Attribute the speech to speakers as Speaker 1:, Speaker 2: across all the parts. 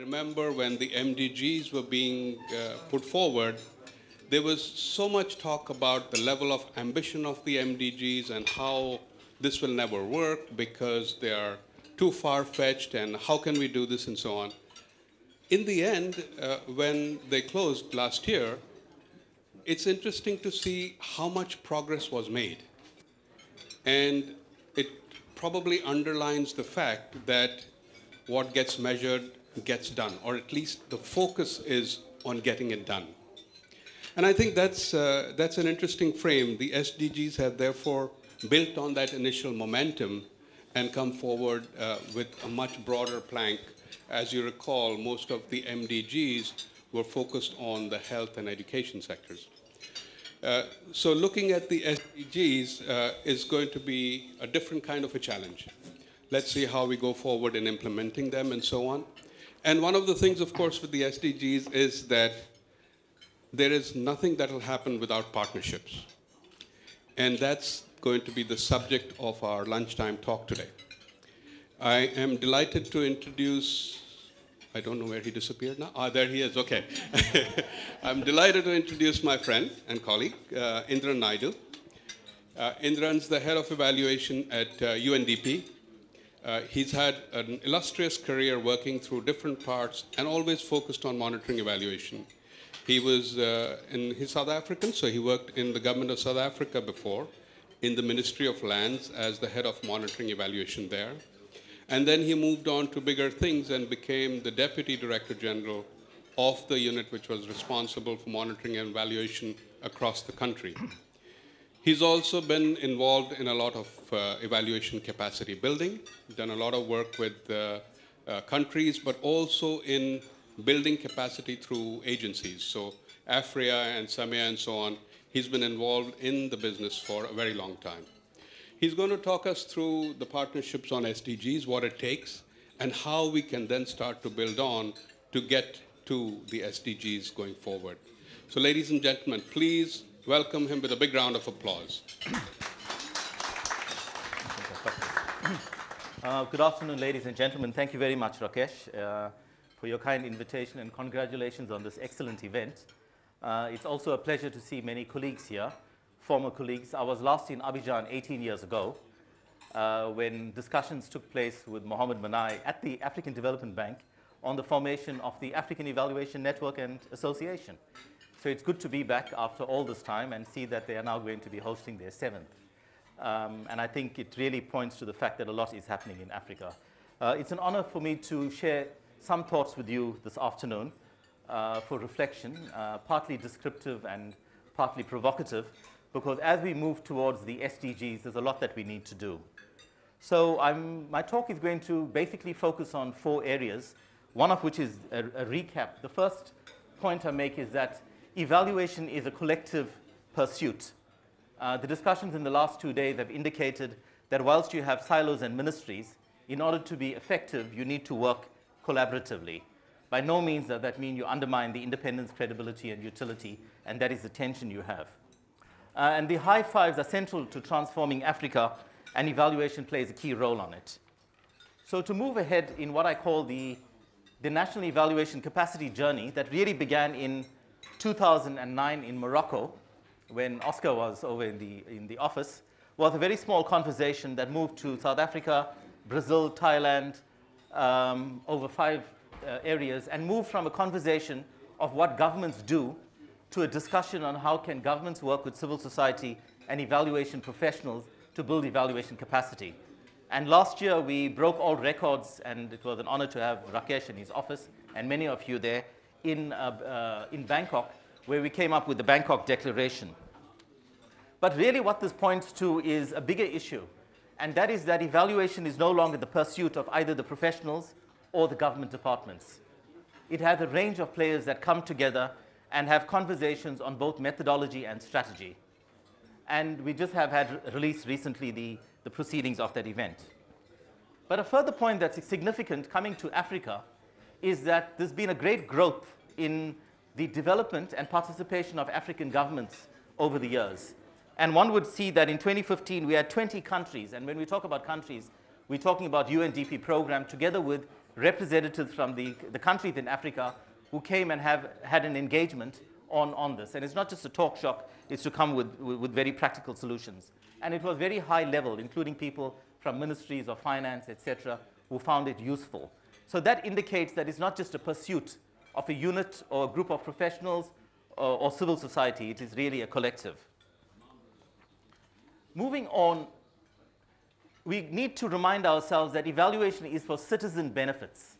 Speaker 1: remember when the MDGs were being put forward, there was so much talk about the level of ambition of the MDGs and how this will never work because they are too far-fetched and how can we do this and so on. In the end, when they closed last year, it's interesting to see how much progress was made. And it probably underlines the fact that what gets measured gets done, or at least the focus is on getting it done. And I think that's an interesting frame. The SDGs have therefore built on that initial momentum and come forward with a much broader plank. As you recall, most of the MDGs were focused on the health and education sectors. So looking at the SDGs is going to be a different kind of a challenge. Let's see how we go forward in implementing them and so on. And one of the things, of course, with the SDGs is that there is nothing that will happen without partnerships. And that's going to be the subject of our lunchtime talk today. I am delighted to introduce, I don't know where he disappeared now. Ah, there he is, okay. I'm delighted to introduce my friend and colleague, Indran Naidoo. Indran's the head of evaluation at UNDP. He's had an illustrious career working through different parts and always focused on monitoring evaluation. He was, he's South African, so he worked in the government of South Africa before, in the Ministry of Lands as the head of monitoring evaluation there. And then he moved on to bigger things and became the Deputy Director General of the unit which was responsible for monitoring and evaluation across the country. He's also been involved in a lot of evaluation capacity building, done a lot of work with countries, but also in building capacity through agencies. So AFRIA and SAMEA and so on, he's been involved in the business for a very long time. He's going to talk us through the partnerships on SDGs, what it takes, and how we can then start to build on to get to the SDGs going forward. So ladies and gentlemen, please welcome him with a big round of applause.
Speaker 2: Good afternoon, ladies and gentlemen. Thank you very much, Rakesh, for your kind invitation, and congratulations on this excellent event. It's also a pleasure to see many colleagues here, former colleagues. I was last in Abidjan 18 years ago when discussions took place with Mohamed Manai at the African Development Bank on the formation of the African Evaluation Network and Association. So it's good to be back after all this time and see that they are now going to be hosting their 7th. And I think it really points to the fact that a lot is happening in Africa. It's an honor for me to share some thoughts with you this afternoon for reflection, partly descriptive and partly provocative, because as we move towards the SDGs, there's a lot that we need to do. So my talk is going to basically focus on 4 areas, one of which is a recap. The first point I make is that evaluation is a collective pursuit. The discussions in the last 2 days have indicated that whilst you have silos and ministries, in order to be effective, you need to work collaboratively. By no means does that mean you undermine the independence, credibility, and utility, and that is the tension you have. And the high fives are central to transforming Africa, and evaluation plays a key role on it. So to move ahead in what I call the national evaluation capacity journey that really began in 2009 in Morocco, when Oscar was over in the office, was a very small conversation that moved to South Africa, Brazil, Thailand, over 5 areas, and moved from a conversation of what governments do to a discussion on how can governments work with civil society and evaluation professionals to build evaluation capacity. And last year, we broke all records, and it was an honor to have Rakesh in his office, and many of you there, in Bangkok, where we came up with the Bangkok Declaration. But really what this points to is a bigger issue, and that is that evaluation is no longer the pursuit of either the professionals or the government departments. It has a range of players that come together and have conversations on both methodology and strategy. And we just have had released recently the proceedings of that event. But a further point that's significant coming to Africa is that there's been a great growth in the development and participation of African governments over the years. And one would see that in 2015, we had 20 countries. And when we talk about countries, we're talking about UNDP program together with representatives from the countries in Africa who came and have had an engagement on this. And it's not just a talk shop, it's to come with very practical solutions. And it was very high level, including people from ministries of finance, etc., who found it useful. So that indicates that it's not just a pursuit of a unit or a group of professionals or civil society, it is really a collective. Moving on, we need to remind ourselves that evaluation is for citizen benefits.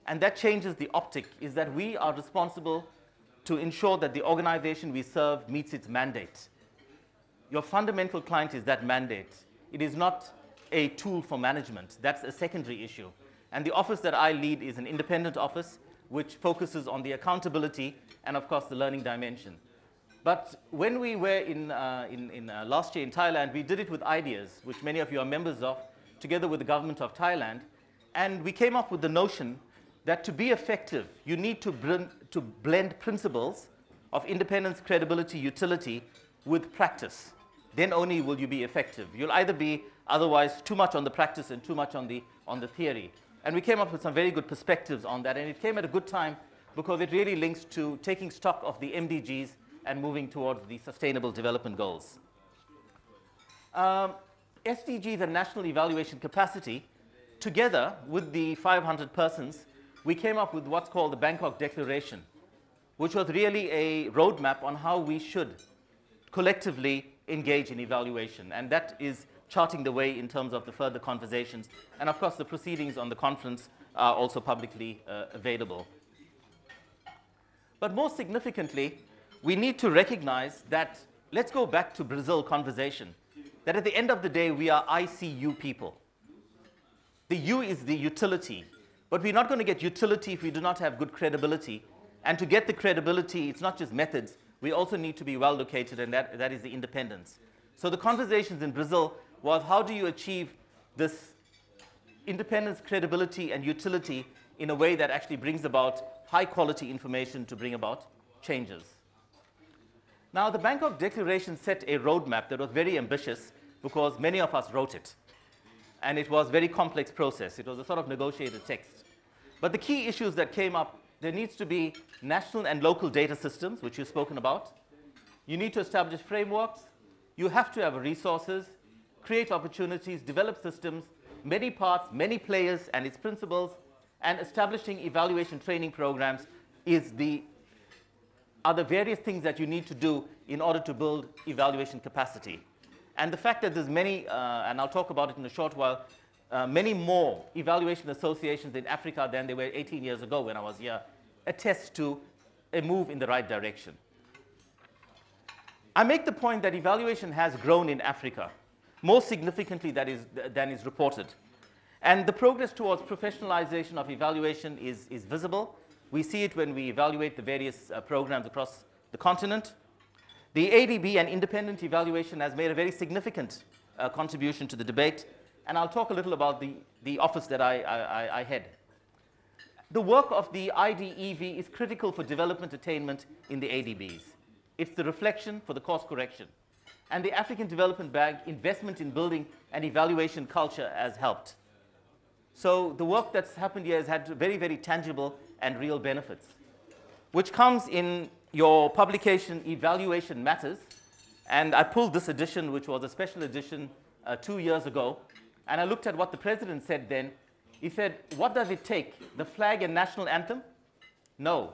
Speaker 2: And that changes the optic, is that we are responsible to ensure that the organization we serve meets its mandate. Your fundamental client is that mandate. It is not a tool for management. That's a secondary issue. And the office that I lead is an independent office which focuses on the accountability and, of course, the learning dimension. But when we were last year in Thailand, we did it with ideas, which many of you are members of, together with the government of Thailand. And we came up with the notion that to be effective, you need to blend principles of independence, credibility, utility with practice. Then only will you be effective. You'll either be otherwise too much on the practice and too much on the theory. And we came up with some very good perspectives on that. And it came at a good time because it really links to taking stock of the MDGs and moving towards the Sustainable Development Goals. SDGs and National Evaluation Capacity, together with the 500 persons, we came up with what's called the Bangkok Declaration, which was really a roadmap on how we should collectively engage in evaluation. And that is charting the way in terms of the further conversations. And of course, the proceedings on the conference are also publicly available. But more significantly, we need to recognize that, let's go back to Brazil conversation, that at the end of the day, we are ICU people. The U is the utility, but we're not going to get utility if we do not have good credibility. And to get the credibility, it's not just methods, we also need to be well located, and that is the independence. So the conversations in Brazil was, how do you achieve this independence, credibility, and utility in a way that actually brings about high quality information to bring about changes? Now, the Bangkok Declaration set a roadmap that was very ambitious because many of us wrote it. And it was a very complex process. It was a sort of negotiated text. But the key issues that came up, there needs to be national and local data systems, which you've spoken about. You need to establish frameworks. You have to have resources, create opportunities, develop systems, many parts, many players, and its principles, and establishing evaluation training programs are the various things that you need to do in order to build evaluation capacity. And the fact that there's many, and I'll talk about it in a short while, many more evaluation associations in Africa than there were 18 years ago when I was here, attests to a move in the right direction. I make the point that evaluation has grown in Africa, more significantly than is reported. And the progress towards professionalization of evaluation is visible. We see it when we evaluate the various programs across the continent. The ADB and independent evaluation has made a very significant contribution to the debate, and I'll talk a little about the office that I head. The work of the IDEV is critical for development attainment in the ADBs. It's the reflection for the course correction. And the African Development Bank investment in building an evaluation culture has helped. So the work that's happened here has had very, very tangible and real benefits, which comes in your publication, Evaluation Matters. And I pulled this edition, which was a special edition 2 years ago. And I looked at what the president said then. He said, what does it take? The flag and national anthem? No.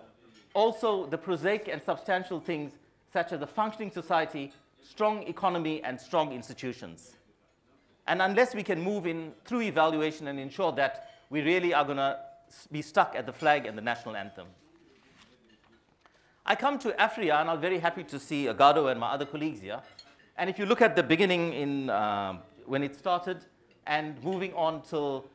Speaker 2: Also, the prosaic and substantial things such as a functioning society, strong economy, and strong institutions. And unless we can move in through evaluation and ensure that, we really are going to be stuck at the flag and the national anthem. I come to Africa, and I'm very happy to see Agado and my other colleagues here. And if you look at the beginning when it started, and moving on till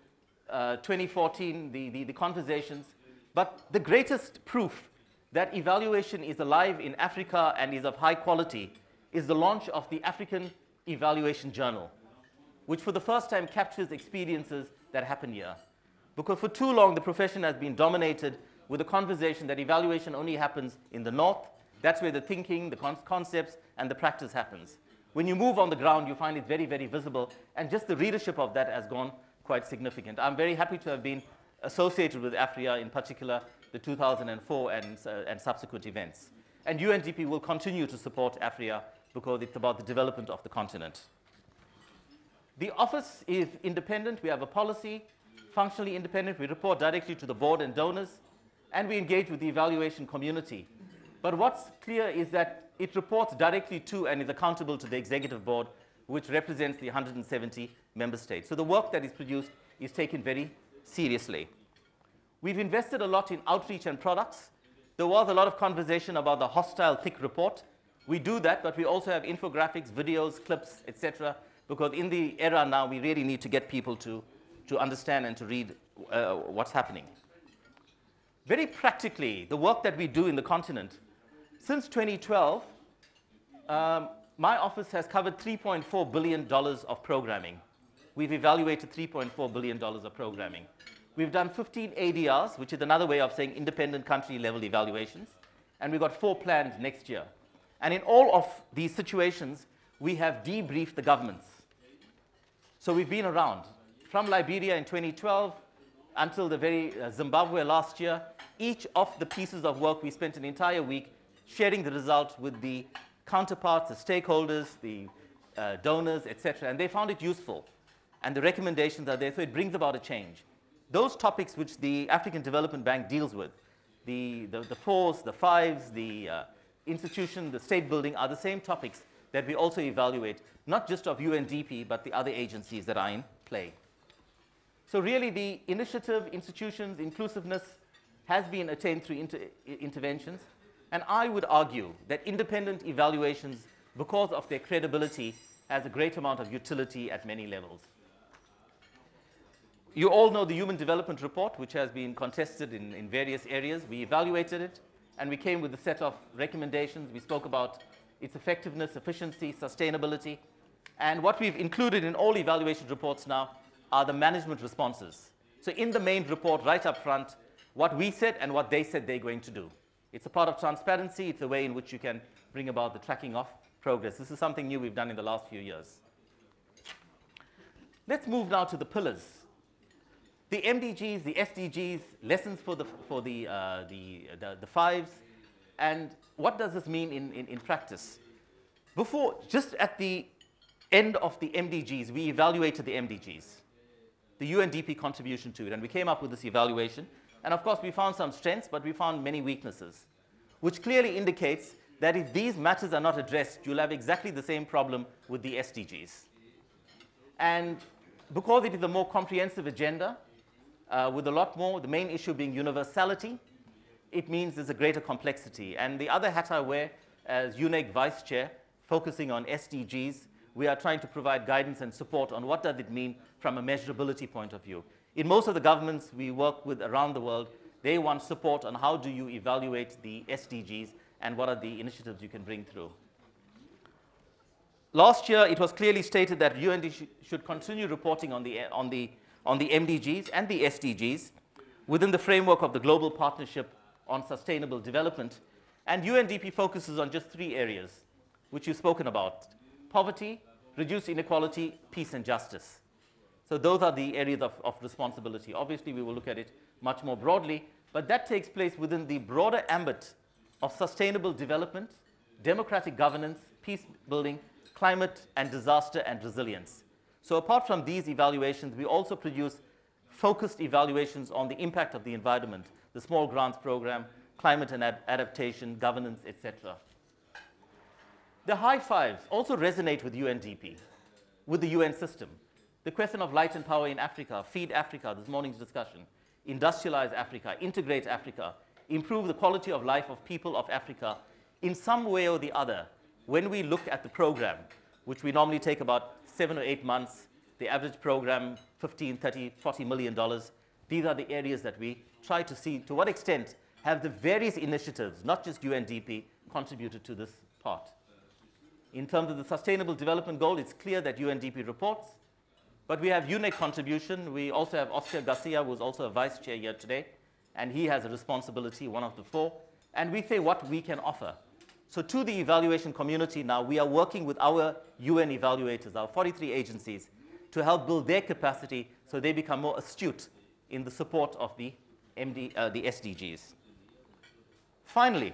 Speaker 2: 2014, the conversations. But the greatest proof that evaluation is alive in Africa and is of high quality is the launch of the African Evaluation Journal, which for the first time captures experiences that happen here. Because for too long, the profession has been dominated with the conversation that evaluation only happens in the north. That's where the thinking, the concepts, and the practice happens. When you move on the ground, you find it very, very visible, and just the readership of that has gone quite significant. I'm very happy to have been associated with AFRIA, in particular the 2004 and subsequent events. And UNDP will continue to support AFRIA because it's about the development of the continent. The office is independent. We have a policy, functionally independent. We report directly to the board and donors, and we engage with the evaluation community. But what's clear is that it reports directly to and is accountable to the executive board, which represents the 170 member states. So the work that is produced is taken very seriously. We've invested a lot in outreach and products. There was a lot of conversation about the hostile thick report. We do that, but we also have infographics, videos, clips, etc., because in the era now, we really need to get people to understand and to read what's happening. Very practically, the work that we do in the continent, since 2012, my office has covered $3.4 billion of programming. We've evaluated $3.4 billion of programming. We've done 15 ADRs, which is another way of saying independent country level evaluations, and we've got 4 planned next year. And in all of these situations, we have debriefed the governments. So we've been around. From Liberia in 2012 until the very Zimbabwe last year, each of the pieces of work, we spent an entire week sharing the results with the counterparts, the stakeholders, the donors, etc., and they found it useful. And the recommendations are there, so it brings about a change. Those topics which the African Development Bank deals with, the 4s, the 5s, the institution, the state building, are the same topics that we also evaluate, not just of UNDP, but the other agencies that are in play. So really, the initiative, institutions, inclusiveness has been attained through interventions. And I would argue that independent evaluations, because of their credibility, has a great amount of utility at many levels. You all know the Human Development Report, which has been contested in various areas. We evaluated it, and we came with a set of recommendations. We spoke about its effectiveness, efficiency, sustainability. And what we've included in all evaluation reports now are the management responses. So in the main report, right up front, what we said and what they said they're going to do. It's a part of transparency. It's a way in which you can bring about the tracking of progress. This is something new we've done in the last few years. Let's move now to the pillars. The MDGs, the SDGs, lessons for the 5s, and what does this mean in practice? Just at the end of the MDGs, we evaluated the MDGs, the UNDP contribution to it, and we came up with this evaluation. And of course, we found some strengths, but we found many weaknesses, which clearly indicates that if these matters are not addressed, you'll have exactly the same problem with the SDGs. And because it is a more comprehensive agenda, with a lot more, the main issue being universality, it means there's a greater complexity. And the other hat I wear as UNEG Vice Chair, focusing on SDGs, we are trying to provide guidance and support on what does it mean from a measurability point of view. In most of the governments we work with around the world, they want support on how do you evaluate the SDGs and what are the initiatives you can bring through. Last year, it was clearly stated that UNDP should continue reporting on the MDGs and the SDGs within the framework of the Global Partnership on Sustainable Development. And UNDP focuses on just 3 areas, which you've spoken about: poverty, reduced inequality, peace and justice. So those are the areas of responsibility. Obviously, we will look at it much more broadly, but that takes place within the broader ambit of sustainable development, democratic governance, peace building, climate and disaster and resilience. So apart from these evaluations, we also produce focused evaluations on the impact of the environment, the Small Grants Program, climate and adaptation, governance, etc. The high 5s also resonate with UNDP, with the UN system. The question of light and power in Africa, feed Africa, this morning's discussion, industrialize Africa, integrate Africa, improve the quality of life of people of Africa in some way or the other. When we look at the program, which we normally take about 7 or 8 months, the average program, $15, $30, $40 million, these are the areas that we try to see to what extent have the various initiatives, not just UNDP, contributed to this part. In terms of the Sustainable Development Goal, it's clear that UNDP reports, but we have UNEC contribution. We also have Oscar Garcia, who's also a vice chair here today, and he has a responsibility, one of the 4, and we say what we can offer. So to the evaluation community now, we are working with our UN evaluators, our 43 agencies, to help build their capacity so they become more astute in the support of the SDGs. Finally,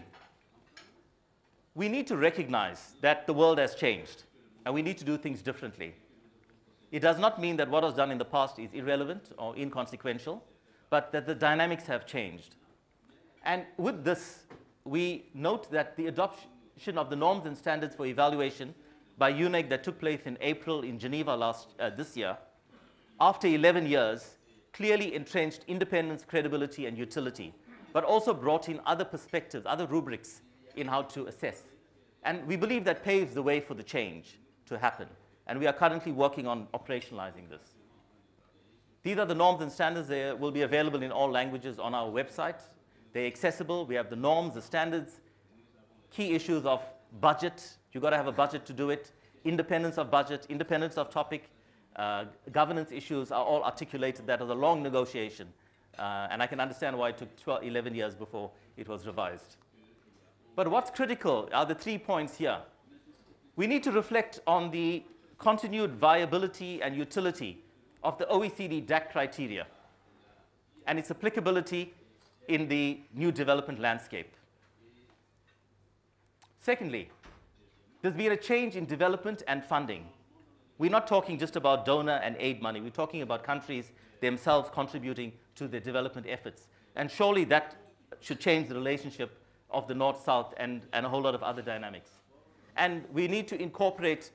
Speaker 2: we need to recognize that the world has changed and we need to do things differently. It does not mean that what was done in the past is irrelevant or inconsequential, but that the dynamics have changed. And with this, we note that the adoption of the norms and standards for evaluation by UNEG that took place in April in Geneva this year, after 11 years, clearly entrenched independence, credibility, and utility, but also brought in other perspectives, other rubrics in how to assess. And we believe that paves the way for the change to happen. And we are currently working on operationalizing this. These are the norms and standards. They will be available in all languages on our website. They're accessible. We have the norms, the standards, key issues of budget. You've got to have a budget to do it. Independence of budget, independence of topic, governance issues are all articulated. That was a long negotiation. And I can understand why it took 11 years before it was revised. But what's critical are the 3 points here. We need to reflect on the continued viability and utility of the OECD DAC criteria and its applicability in the new development landscape. Secondly, there's been a change in development and funding. We're not talking just about donor and aid money. We're talking about countries themselves contributing to their development efforts. And surely that should change the relationship of the North-South and a whole lot of other dynamics. And we need to incorporate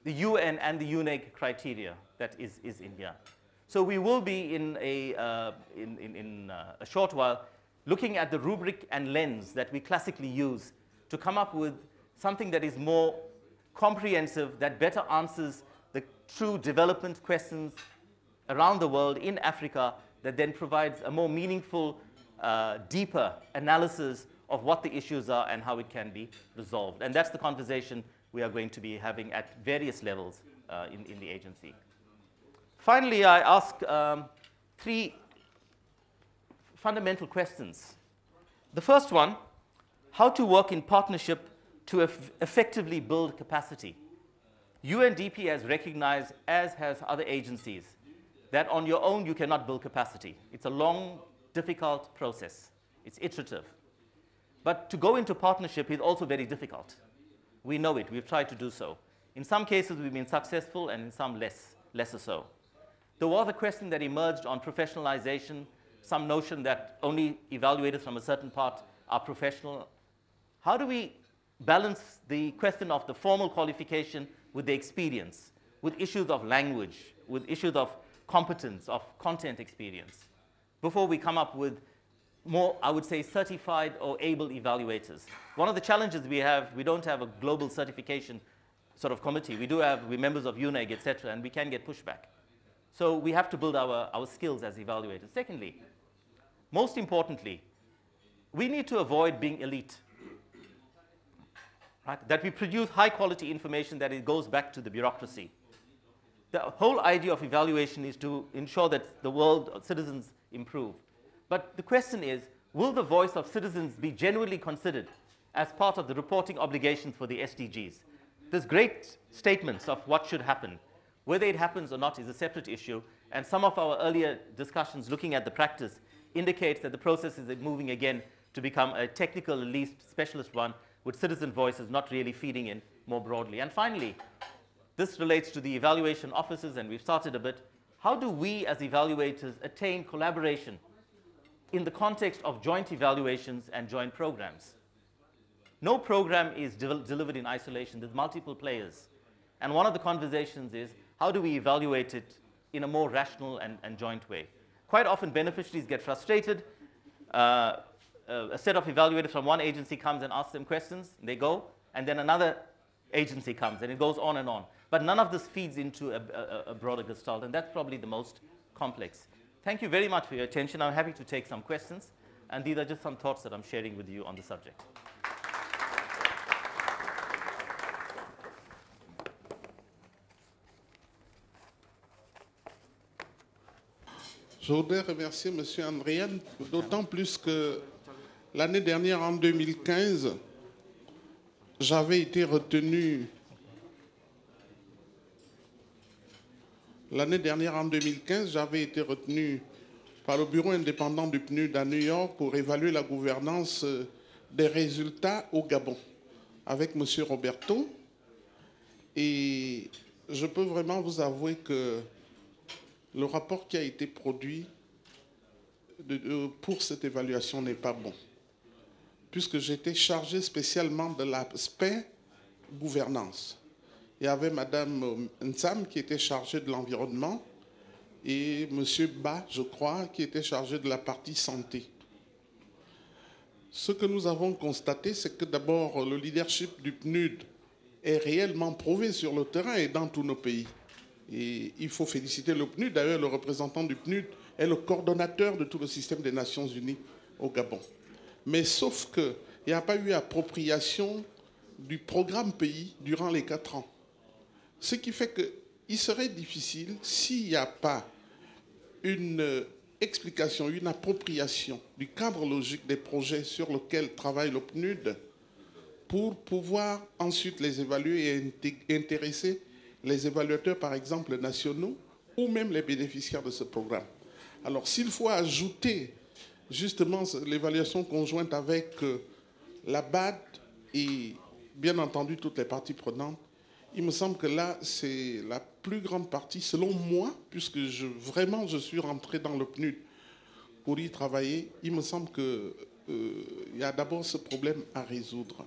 Speaker 2: the UN and the UNEG criteria that is in here. So we will be in a short while looking at the rubric and lens that we classically use to come up with something that is more comprehensive, that better answers the true development questions around the world in Africa, that then provides a more meaningful, deeper analysis of what the issues are and how it can be resolved. And that's the conversation we are going to be having at various levels in the agency. Finally, I ask 3 fundamental questions. The first one, how to work in partnership to effectively build capacity. UNDP has recognized, as has other agencies, that on your own you cannot build capacity. It's a long, difficult process. It's iterative. But to go into partnership is also very difficult. We know it. We've tried to do so. In some cases, we've been successful, and in some lesser so. There was a question that emerged on professionalization, some notion that only evaluators from a certain part are professional. How do we balance the question of the formal qualification with the experience, with issues of language, with issues of competence, of content experience, before we come up with more, I would say, certified or able evaluators? One of the challenges we have, we don't have a global certification sort of committee. We're members of UNEG, et cetera, and we can get pushback. So we have to build our skills as evaluators. Secondly, most importantly, we need to avoid being elite. Right? That we produce high-quality information, that it goes back to the bureaucracy. The whole idea of evaluation is to ensure that the world citizens improve. But the question is, will the voice of citizens be genuinely considered as part of the reporting obligations for the SDGs? There's great statements of what should happen. Whether it happens or not is a separate issue, and some of our earlier discussions looking at the practice indicates that the process is moving again to become a technical, at least specialist one, with citizen voices not really feeding in more broadly. And finally, this relates to the evaluation offices, and we've started a bit. How do we as evaluators attain collaboration in the context of joint evaluations and joint programs? No program is delivered in isolation. There's multiple players. And one of the conversations is, how do we evaluate it in a more rational and joint way? Quite often, beneficiaries get frustrated. A set of evaluators from one agency comes and asks them questions, they go, and then another agency comes, and it goes on and on. But none of this feeds into a broader gestalt, and that's probably the most complex. Thank you very much for your attention. I'm happy to take some questions, and these are just some thoughts that I'm sharing with you on the subject.
Speaker 3: Je voudrais remercier M. Indran, d'autant plus que l'année dernière, en 2015, j'avais été retenu. L'année dernière, en 2015, j'avais été retenu par le bureau indépendant du PNUD à New York pour évaluer la gouvernance des résultats au Gabon avec M. Roberto. Et je peux vraiment vous avouer que le rapport qui a été produit pour cette évaluation n'est pas bon, puisque j'étais chargé spécialement de l'aspect gouvernance. Il y avait Mme Nsam qui était chargée de l'environnement et M. Ba, je crois, qui était chargé de la partie santé. Ce que nous avons constaté, c'est que d'abord, le leadership du PNUD est réellement prouvé sur le terrain et dans tous nos pays. Et il faut féliciter le PNUD. D'ailleurs, le représentant du PNUD est le coordonnateur de tout le système des Nations Unies au Gabon. Mais sauf qu'il n'y a pas eu appropriation du programme pays durant les 4 ans. Ce qui fait qu'il serait difficile, s'il n'y a pas une explication, une appropriation du cadre logique des projets sur lesquels travaille le PNUD, pour pouvoir ensuite les évaluer et intéresser les évaluateurs, par exemple, nationaux, ou même les bénéficiaires de ce programme. Alors, s'il faut ajouter justement l'évaluation conjointe avec la BAD et, bien entendu, toutes les parties prenantes, il me semble que là, c'est la plus grande partie, selon moi, puisque vraiment je suis rentré dans le PNUD pour y travailler, il me semble qu'il y a d'abord ce problème à résoudre.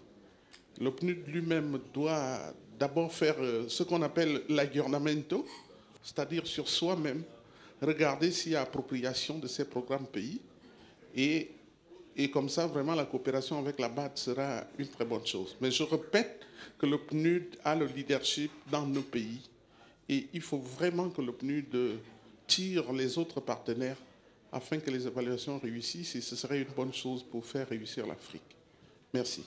Speaker 3: Le PNUD lui-même doit d'abord faire ce qu'on appelle l'aggiornamento, c'est-à-dire sur soi-même, regarder s'il y a appropriation de ces programmes pays. Et comme ça, vraiment, la coopération avec la BAD sera une très bonne chose. Mais je répète que le PNUD a le leadership dans nos pays. Et il faut vraiment que le PNUD tire les autres partenaires afin que les évaluations réussissent. Et ce serait une bonne chose pour faire réussir l'Afrique. Merci.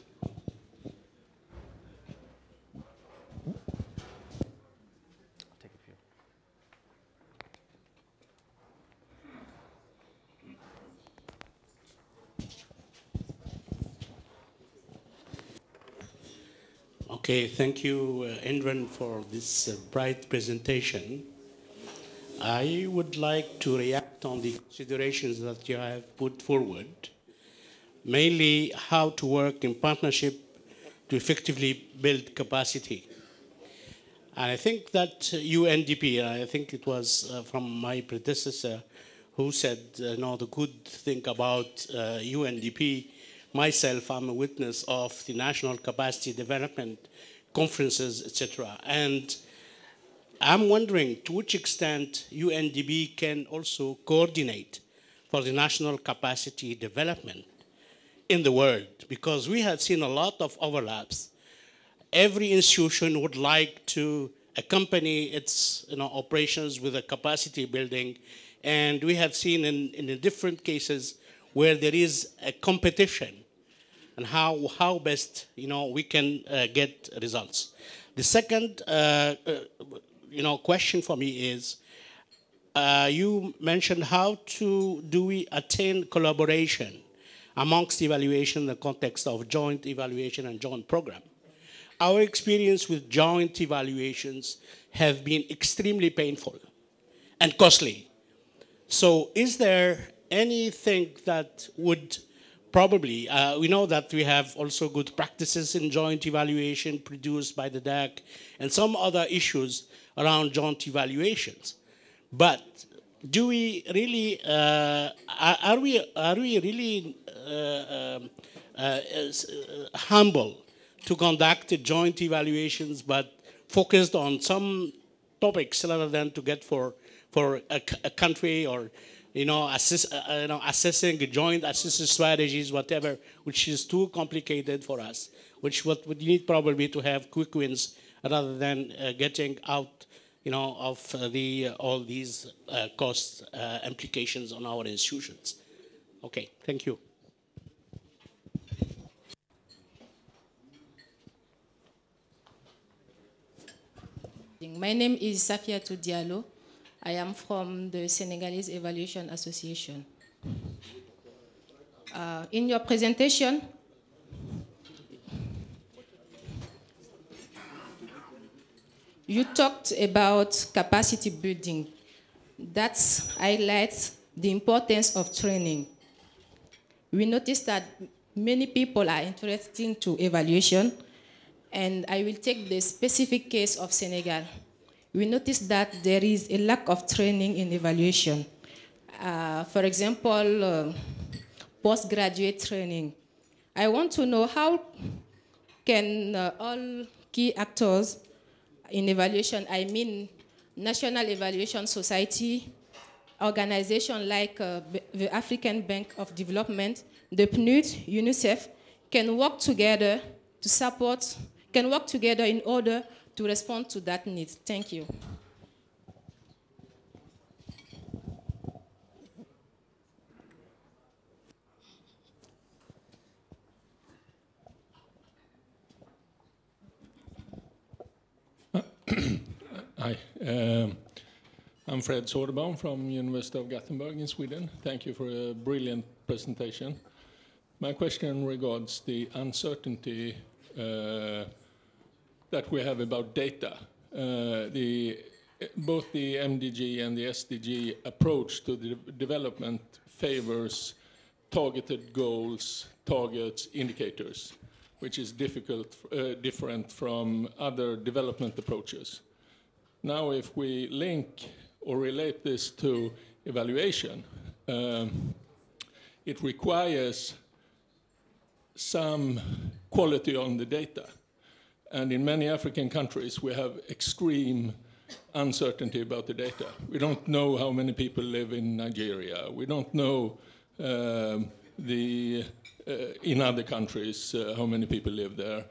Speaker 4: Okay, thank you, Indran, for this bright presentation. I would like to react on the considerations that you have put forward, mainly how to work in partnership to effectively build capacity. And I think that UNDP, I think it was from my predecessor who said, the good thing about UNDP. Myself, I'm a witness of the national capacity development conferences, etc. And I'm wondering to which extent UNDP can also coordinate for the national capacity development in the world, because we have seen a lot of overlaps. Every institution would like to accompany its operations with a capacity building, and we have seen in the different cases where there is a competition and how best we can get results. The second question for me is, you mentioned how do we attain collaboration amongst evaluation in the context of joint evaluation and joint program. Our experience with joint evaluations have been extremely painful and costly. So is there anything that would probably, we know that we have also good practices in joint evaluation produced by the DAC and some other issues around joint evaluations. But do we really, are we really humble to conduct joint evaluations but focused on some topics rather than to get for a country or assessing joint assistance strategies, whatever, which is too complicated for us, which what we need probably to have quick wins rather than getting out, of all these cost implications on our institutions. Okay, thank you.
Speaker 5: My name is Safiatou Diallo. I am from the Senegalese Evaluation Association. In your presentation, you talked about capacity building. That highlights the importance of training. We noticed that many people are interested to evaluation, and I will take the specific case of Senegal. We noticed that there is a lack of training in evaluation. For example, postgraduate training. I want to know how can all key actors in evaluation, I mean National Evaluation Society, organizations like the African Bank of Development, the PNUD, UNICEF, can work together to support, can work together in order to respond to that need. Thank you.
Speaker 6: Hi, I'm Fred Soderbaum from University of Gothenburg in Sweden. Thank you for a brilliant presentation. My question regards the uncertainty that we have about data. Both the MDG and the SDG approach to the development favors targeted goals, targets, indicators, which is different from other development approaches. Now, if we link or relate this to evaluation, it requires some quality on the data. And in many African countries, we have extreme uncertainty about the data. We don't know how many people live in Nigeria. We don't know in other countries how many people live there.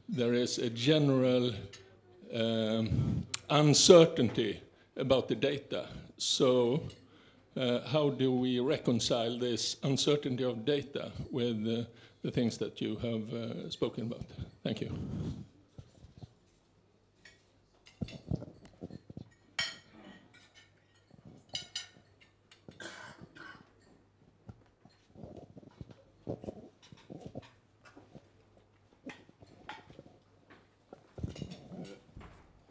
Speaker 6: There is a general uncertainty about the data. So how do we reconcile this uncertainty of data with the things that you have spoken about? Thank you.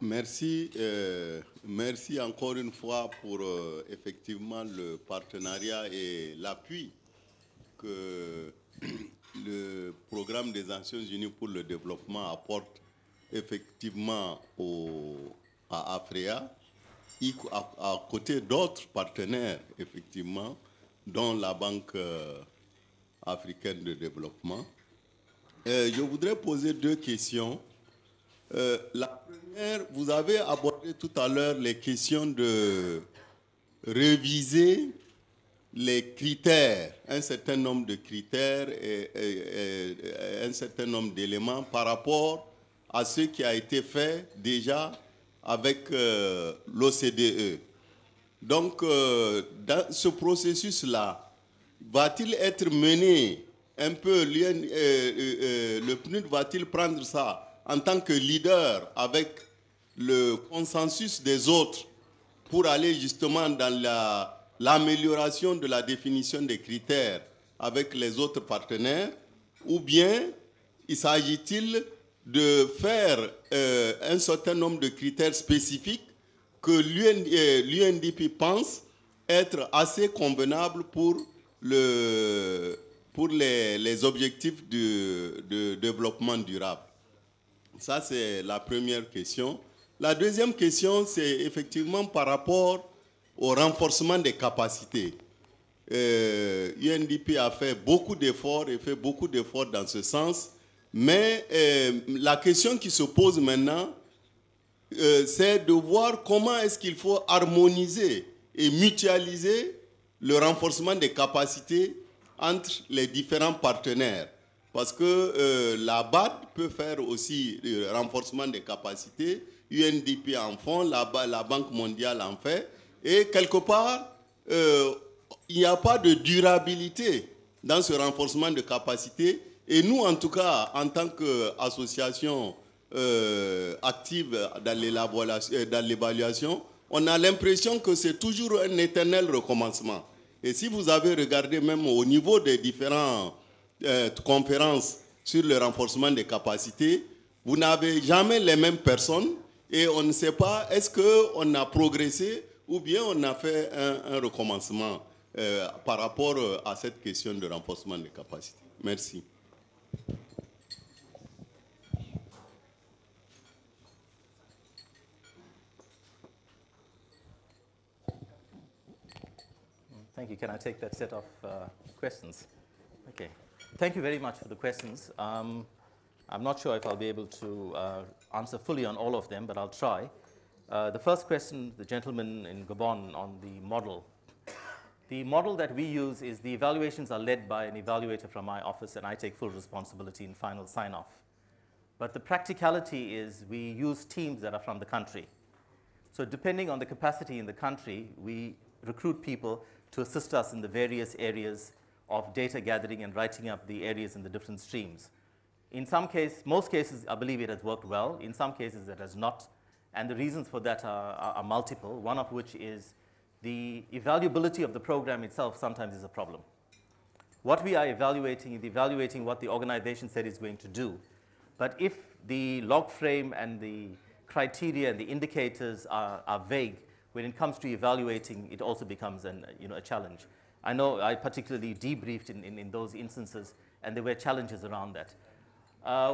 Speaker 7: Merci, merci encore une fois pour effectivement le partenariat et l'appui que le programme des Nations Unies pour le développement apporte effectivement à Africa, à côté d'autres partenaires effectivement, dont la Banque africaine de développement. Je voudrais poser deux questions. La première, vous avez abordé tout à l'heure les questions de réviser les critères, un certain nombre de critères et un certain nombre d'éléments par rapport à ce qui a été fait déjà avec l'OCDE. Donc, dans ce processus-là, va-t-il être mené un peu, le PNUD va-t-il prendre ça en tant que leader avec le consensus des autres pour aller justement dans l'amélioration de la définition des critères avec les autres partenaires, ou bien il s'agit-il de faire un certain nombre de critères spécifiques que l'UNDP pense être assez convenables pour les objectifs de développement durable? Ça, c'est la première question. La deuxième question, c'est effectivement par rapport au renforcement des capacités. UNDP a fait beaucoup d'efforts et fait beaucoup d'efforts dans ce sens. Mais la question qui se pose maintenant, c'est de voir comment est-ce qu'il faut harmoniser et mutualiser le renforcement des capacités entre les différents partenaires. Parce que la BAD peut faire aussi le renforcement des capacités, UNDP en font, la Banque mondiale en fait, et quelque part, il n'y a pas de durabilité dans ce renforcement de capacités. Et nous, en tout cas, en tant qu'association active dans l'évaluation, on a l'impression que c'est toujours un éternel recommencement. Et si vous avez regardé même au niveau des différents conférences sur le renforcement des capacités, vous n'avez jamais les mêmes personnes et on ne sait pas est-ce qu'on a progressé ou bien on a fait un recommencement. par rapport à cette question de renforcement des capacités. Merci.
Speaker 2: Thank you. Can I take that set of questions? Okay. Thank you very much for the questions. I'm not sure if I'll be able to answer fully on all of them, but I'll try. The first question, the gentleman in Gabon on the model. The model that we use is the evaluations are led by an evaluator from my office, and I take full responsibility in final sign-off. But the practicality is we use teams that are from the country. So depending on the capacity in the country, we recruit people to assist us in the various areas of data gathering and writing up the areas in the different streams. In some cases, most cases, I believe it has worked well. In some cases, it has not. And the reasons for that are multiple, one of which is the evaluability of the program itself sometimes is a problem. What we are evaluating is evaluating what the organization said it's going to do. But if the log frame and the criteria and the indicators are vague, when it comes to evaluating, it also becomes a challenge. I know I particularly debriefed in those instances, and there were challenges around that.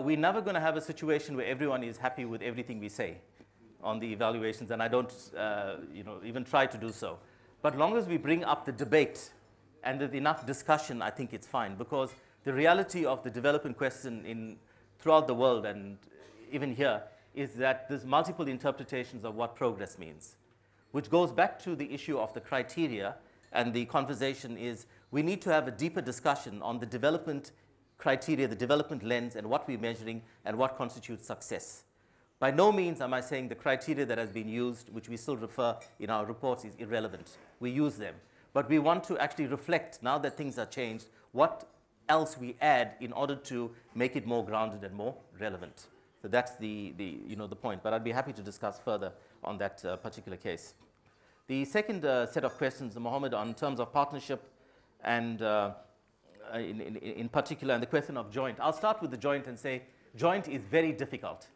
Speaker 2: We're never going to have a situation where everyone is happy with everything we say on the evaluations, and I don't even try to do so. But long as we bring up the debate and there's enough discussion, I think it's fine, because the reality of the development question throughout the world and even here is that there's multiple interpretations of what progress means, which goes back to the issue of the criteria, and the conversation is we need to have a deeper discussion on the development criteria, the development lens, and what we're measuring and what constitutes success. By no means am I saying the criteria that has been used, which we still refer in our reports, is irrelevant. We use them. But we want to actually reflect, now that things are changed, what else we add in order to make it more grounded and more relevant. So that's the point. But I'd be happy to discuss further on that particular case. The second set of questions, Mohammed, on terms of partnership and in particular, and the question of joint. I'll start with the joint and say joint is very difficult.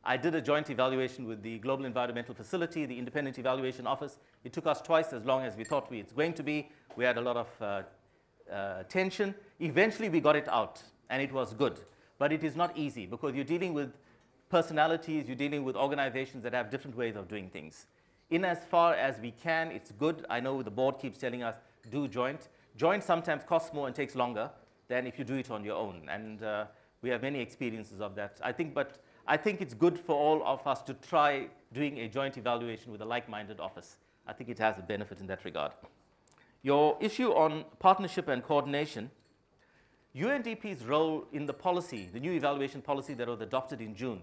Speaker 2: I did a joint evaluation with the Global Environmental Facility, the Independent Evaluation Office. It took us twice as long as we thought it's going to be. We had a lot of tension. Eventually, we got it out, and it was good. But it is not easy, because you're dealing with personalities, you're dealing with organizations that have different ways of doing things. In as far as we can, it's good. I know the board keeps telling us, do joint. Joint sometimes costs more and takes longer than if you do it on your own. And we have many experiences of that. I think it's good for all of us to try doing a joint evaluation with a like-minded office. I think it has a benefit in that regard. Your issue on partnership and coordination, UNDP's role in the policy, the new evaluation policy that was adopted in June,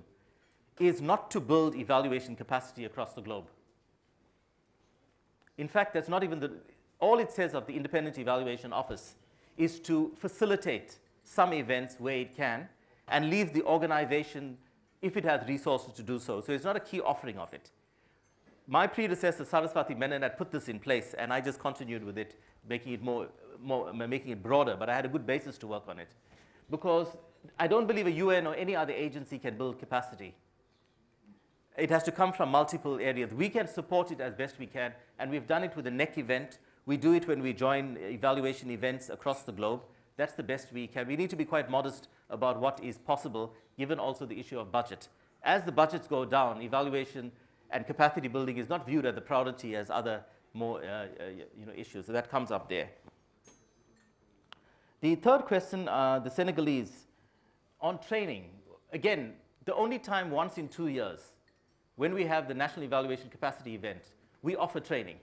Speaker 2: is not to build evaluation capacity across the globe. In fact, that's not even all it says of the Independent Evaluation Office is to facilitate some events where it can and leave the organization if it has resources to do so. So it's not a key offering of it. My predecessor, Saraswati Menon, had put this in place, and I just continued with it, making it making it broader, but I had a good basis to work on it. Because I don't believe a UN or any other agency can build capacity. It has to come from multiple areas. We can support it as best we can, and we've done it with the NEC event. We do it when we join evaluation events across the globe. That's the best we can. We need to be quite modest about what is possible, given also the issue of budget. As the budgets go down, evaluation and capacity building is not viewed as a priority as other more issues. So that comes up there. The third question, the Senegalese, on training. Again, the only time once in 2 years when we have the National Evaluation Capacity event, we offer training.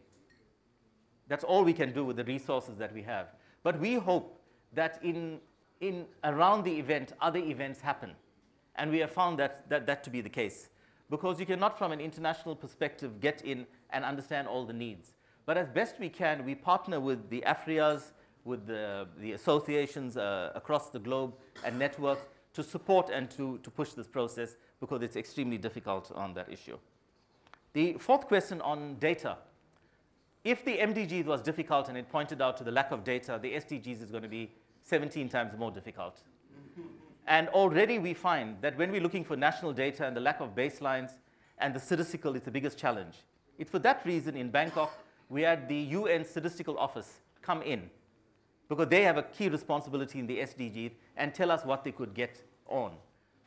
Speaker 2: That's all we can do with the resources that we have. But we hope that around the event, other events happen. And we have found that to be the case. Because you cannot, from an international perspective, get in and understand all the needs. But as best we can, we partner with the AFRIAs, with the associations across the globe and networks to support and to push this process, because it's extremely difficult on that issue. The fourth question on data. If the MDGs was difficult and it pointed out to the lack of data, the SDGs is going to be 17 times more difficult. And already we find that when we're looking for national data and the lack of baselines and the statistical is the biggest challenge. It's for that reason in Bangkok, we had the UN Statistical Office come in, because they have a key responsibility in the SDGs, and tell us what they could get on.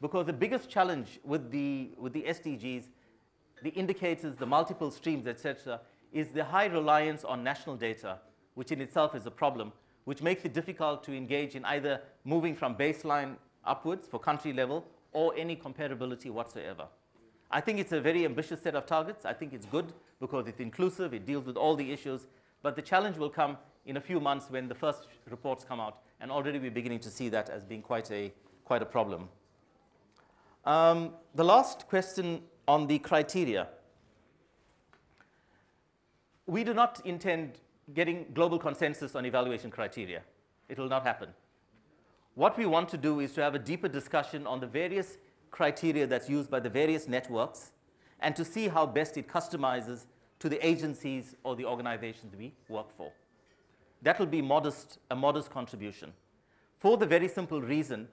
Speaker 2: Because the biggest challenge with the SDGs, the indicators, the multiple streams, etc., is the high reliance on national data, which in itself is a problem, which makes it difficult to engage in either moving from baseline upwards for country level or any comparability whatsoever. I think it's a very ambitious set of targets. I think it's good because it's inclusive, it deals with all the issues, but the challenge will come in a few months when the first reports come out, and already we're beginning to see that as being quite a problem. The last question on the criteria. We do not intend getting global consensus on evaluation criteria. It will not happen. What we want to do is to have a deeper discussion on the various criteria that's used by the various networks and to see how best it customizes to the agencies or the organizations we work for. That will be a modest contribution. For the very simple reason,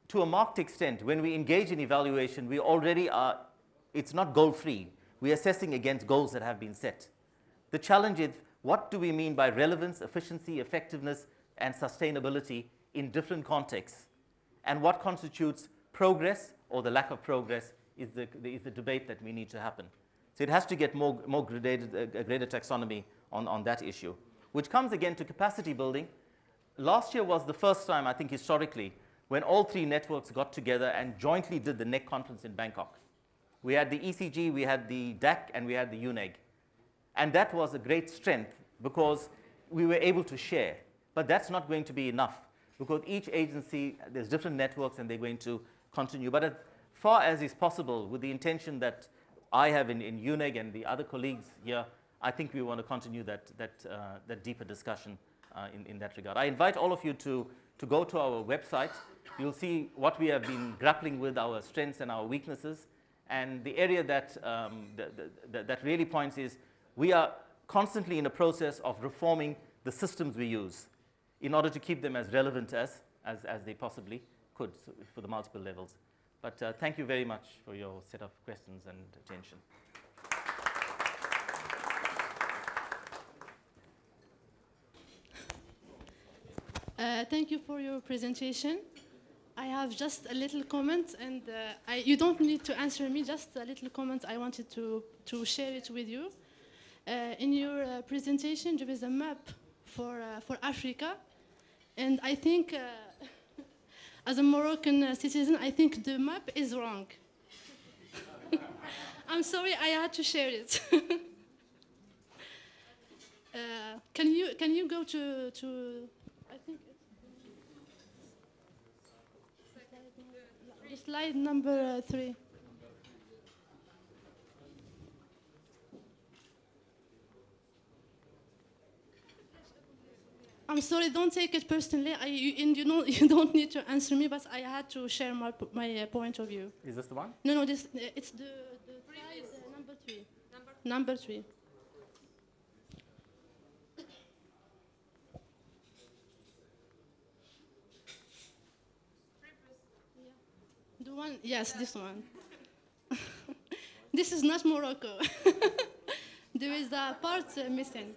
Speaker 2: to a marked extent, when we engage in evaluation, we already are, it's not goal-free. We're assessing against goals that have been set. The challenge is, what do we mean by relevance, efficiency, effectiveness, and sustainability in different contexts? And what constitutes progress or the lack of progress is the debate that we need to happen. So it has to get more gradated, a greater taxonomy on that issue, which comes again to capacity building. Last year was the first time, I think historically, when all three networks got together and jointly did the NEC conference in Bangkok. We had the ECG, we had the DAC, and we had the UNEG. And that was a great strength because we were able to share. But that's not going to be enough because each agency, there's different networks and they're going to continue. But as far as is possible, with the intention that I have in UNEG and the other colleagues here, I think we want to continue that deeper discussion in that regard. I invite all of you to go to our website. You'll see what we have been grappling with, our strengths and our weaknesses. And the area that really points is we are constantly in a process of reforming the systems we use in order to keep them as relevant as they possibly could for the multiple levels. But thank you very much for your set of questions and attention.
Speaker 8: Thank you for your presentation. I have just a little comment, and you don't need to answer me, just a little comment. I wanted to share it with you. In your presentation, there is a map for Africa, and I think, as a Moroccan citizen, I think the map is wrong. I'm sorry, I had to share it. Can you go to I think it's slide number 3. I'm sorry, don't take it personally. You don't need to answer me, but I had to share my point of view.
Speaker 2: Is this the one?
Speaker 8: No, it's the slide number 3. Number 3. The one, yes, this one. This is not Morocco. There is a part missing.